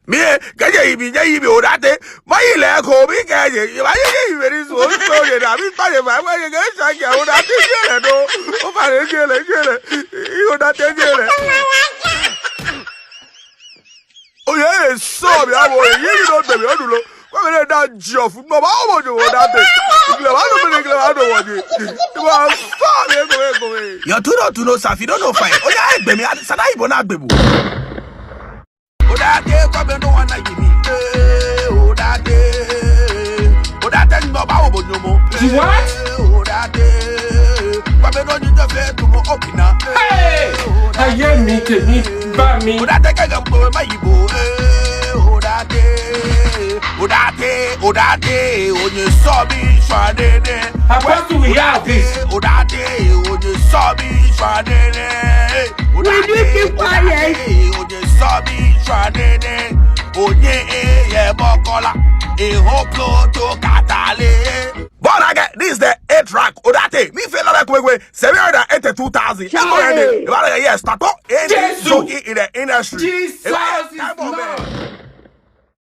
Me, get you or that day. My leg, Kobe, get you. I ain't very so. I'm sorry, my way against I go that day. Oh, I get it. You not get it. Oh, yes, sorry, I want you don't tell me. I don't know. Why that job? No, I want you that day. I don't want you. You are sorry. You're too not to know, Safi. Don't know fine. Oh, yeah, baby. I said I won't have baby. Oh, that day, come no one like me. Oh, that day. Oh, that day, no, I won't know more. What? Oh, that day. Come no, you just have to go up now. Hey! I hear me, but me. Oh, that day, I go my Ibo. Oh, that day. Oh, that day, when you saw me, Shadene. How do we have this? Oh, that day, when you saw me, Shadene. Oh, that day, when you saw me, Shadene. Oh, yeah, Bokola. Hoplo to Catale. But I get this the 8 track. Oh, that day, me feel like we 782,000. Yes, start up in the industry. Jesus is Lord.